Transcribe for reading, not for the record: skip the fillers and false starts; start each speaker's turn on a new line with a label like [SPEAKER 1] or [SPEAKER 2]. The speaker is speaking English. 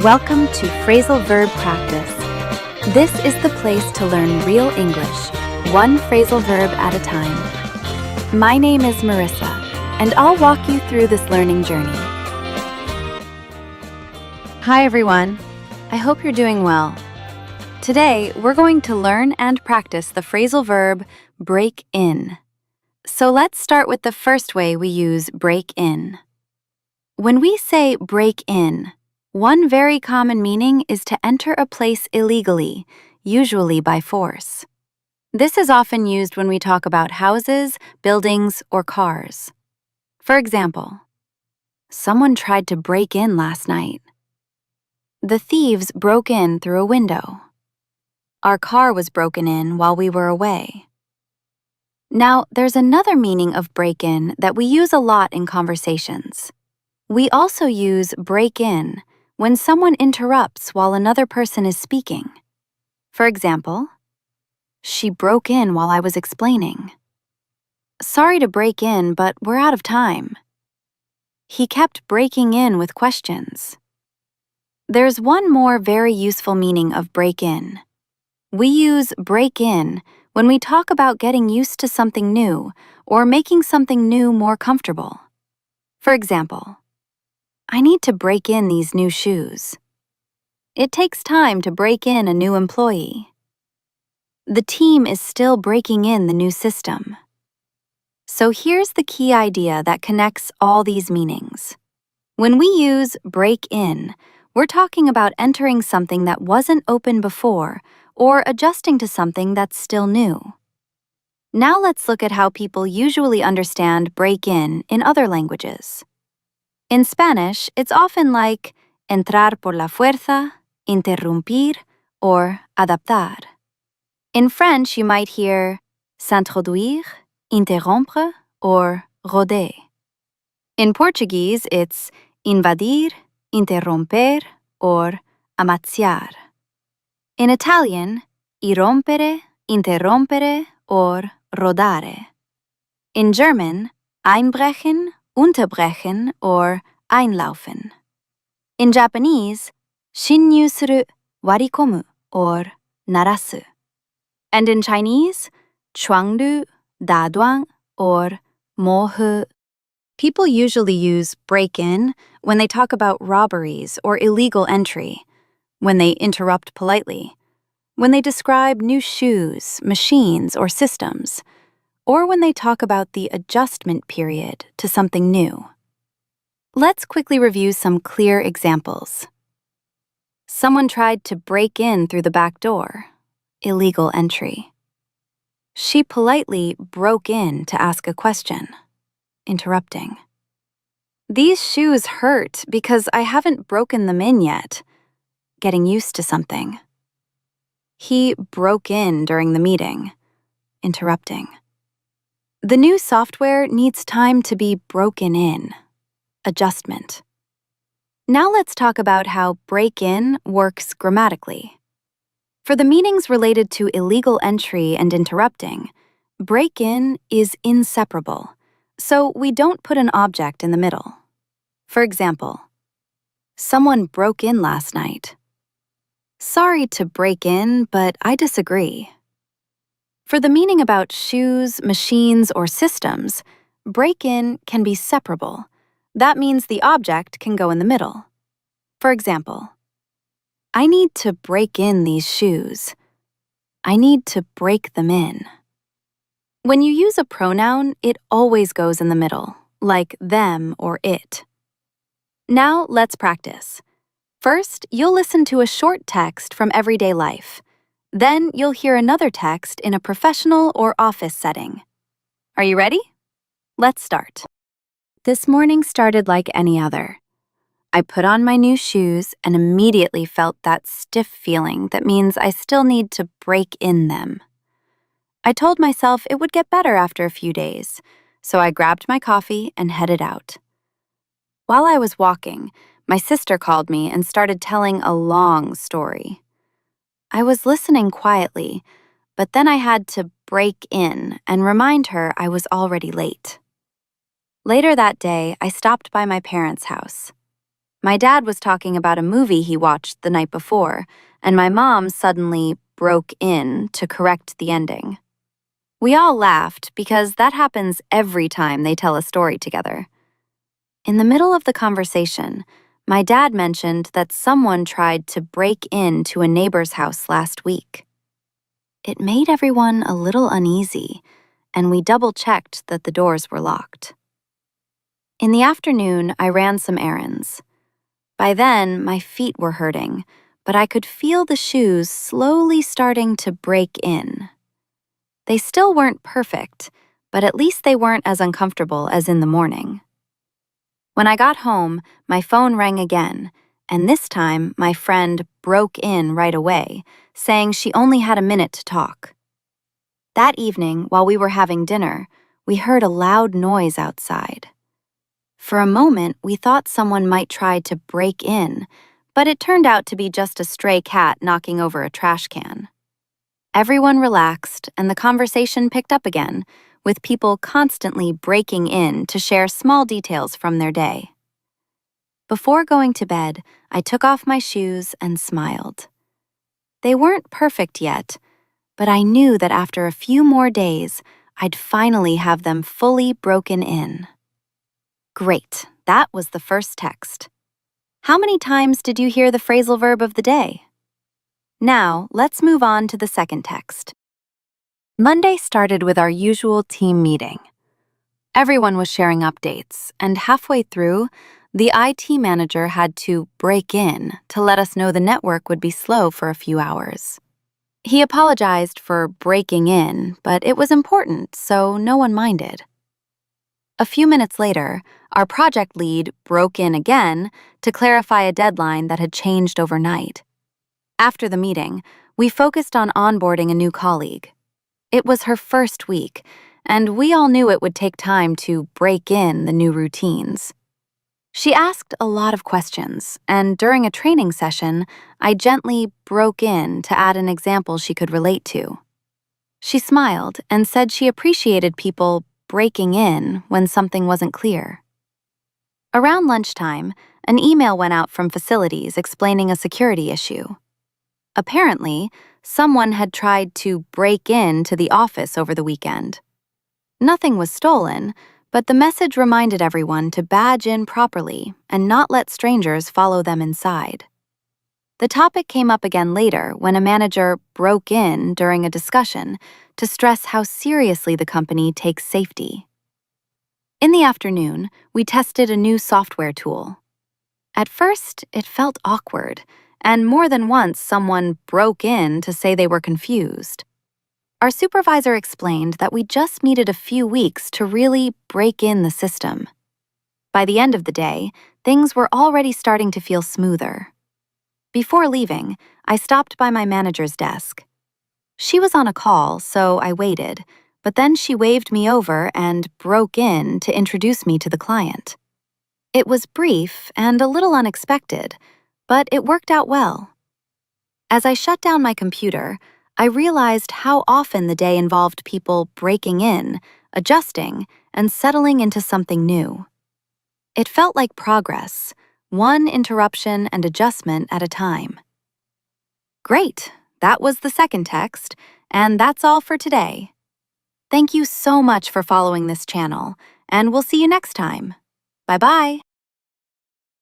[SPEAKER 1] Welcome to Phrasal Verb Practice. This is the place to learn real English, one phrasal verb at a time. My name is Marissa, and I'll walk you through this learning journey. Hi everyone, I hope you're doing well. Today, we're going to learn and practice the phrasal verb break in. So let's start with the first way we use break in. When we say break in, one very common meaning is to enter a place illegally, usually by force. This is often used when we talk about houses, buildings, or cars. For example, someone tried to break in last night. The thieves broke in through a window. Our car was broken in while we were away. Now, there's another meaning of break in that we use a lot in conversations. We also use break in when someone interrupts while another person is speaking. For example, she broke in while I was explaining. Sorry to break in, but we're out of time. He kept breaking in with questions. There's one more very useful meaning of break in. We use break in when we talk about getting used to something new or making something new more comfortable. For example, I need to break in these new shoes. It takes time to break in a new employee. The team is still breaking in the new system. So here's the key idea that connects all these meanings. When we use break in, we're talking about entering something that wasn't open before or adjusting to something that's still new. Now let's look at how people usually understand break in other languages. In Spanish, it's often like entrar por la fuerza, interrumpir, or adaptar. In French, you might hear s'introduire, interrompre, or rôder. In Portuguese, it's invadir, interromper, or amazziar. In Italian, irrompere, interrompere, or rodare. In German, einbrechen, unterbrechen, or einlaufen. In Japanese, shinnyu suru, warikomu, or narasu. And in Chinese, chuangdu, daduang, or mohu. People usually use break in when they talk about robberies or illegal entry, when they interrupt politely, when they describe new shoes, machines, or systems, or when they talk about the adjustment period to something new. Let's quickly review some clear examples. Someone tried to break in through the back door, illegal entry. She politely broke in to ask a question, interrupting. These shoes hurt because I haven't broken them in yet, getting used to something. He broke in during the meeting, interrupting. The new software needs time to be broken in, adjustment. Now let's talk about how break in works grammatically. For the meanings related to illegal entry and interrupting, break in is inseparable, so we don't put an object in the middle. For example, someone broke in last night. Sorry to break in, but I disagree. For the meaning about shoes, machines, or systems, break in can be separable. That means the object can go in the middle. For example, I need to break in these shoes. I need to break them in. When you use a pronoun, it always goes in the middle, like them or it. Now let's practice. First, you'll listen to a short text from everyday life. Then you'll hear another text in a professional or office setting. Are you ready? Let's start. This morning started like any other. I put on my new shoes and immediately felt that stiff feeling that means I still need to break in them. I told myself it would get better after a few days, so I grabbed my coffee and headed out. While I was walking, my sister called me and started telling a long story. I was listening quietly, but then I had to break in and remind her I was already late. Later that day, I stopped by my parents' house. My dad was talking about a movie he watched the night before, and my mom suddenly broke in to correct the ending. We all laughed because that happens every time they tell a story together. In the middle of the conversation, my dad mentioned that someone tried to break into a neighbor's house last week. It made everyone a little uneasy, and we double-checked that the doors were locked. In the afternoon, I ran some errands. By then, my feet were hurting, but I could feel the shoes slowly starting to break in. They still weren't perfect, but at least they weren't as uncomfortable as in the morning. When I got home, my phone rang again, and this time my friend broke in right away, saying she only had a minute to talk. That evening, while we were having dinner, we heard a loud noise outside. For a moment, we thought someone might try to break in, but it turned out to be just a stray cat knocking over a trash can. Everyone relaxed, and the conversation picked up again, with people constantly breaking in to share small details from their day. Before going to bed, I took off my shoes and smiled. They weren't perfect yet, but I knew that after a few more days, I'd finally have them fully broken in. Great, that was the first text. How many times did you hear the phrasal verb of the day? Now, let's move on to the second text. Monday started with our usual team meeting. Everyone was sharing updates, and halfway through, the IT manager had to break in to let us know the network would be slow for a few hours. He apologized for breaking in, but it was important, so no one minded. A few minutes later, our project lead broke in again to clarify a deadline that had changed overnight. After the meeting, we focused on onboarding a new colleague. It was her first week, and we all knew it would take time to break in the new routines. She asked a lot of questions, and during a training session, I gently broke in to add an example she could relate to. She smiled and said she appreciated people breaking in when something wasn't clear. Around lunchtime, an email went out from facilities explaining a security issue. Apparently, someone had tried to break into the office over the weekend. Nothing was stolen, but the message reminded everyone to badge in properly and not let strangers follow them inside. The topic came up again later when a manager broke in during a discussion to stress how seriously the company takes safety. In the afternoon, we tested a new software tool. At first, it felt awkward, and more than once someone broke in to say they were confused. Our supervisor explained that we just needed a few weeks to really break in the system. By the end of the day, things were already starting to feel smoother. Before leaving, I stopped by my manager's desk. She was on a call, so I waited, but then she waved me over and broke in to introduce me to the client. It was brief and a little unexpected, but it worked out well. As I shut down my computer, I realized how often the day involved people breaking in, adjusting, and settling into something new. It felt like progress, one interruption and adjustment at a time. Great, that was the second text, and that's all for today. Thank you so much for following this channel, and we'll see you next time. Bye-bye.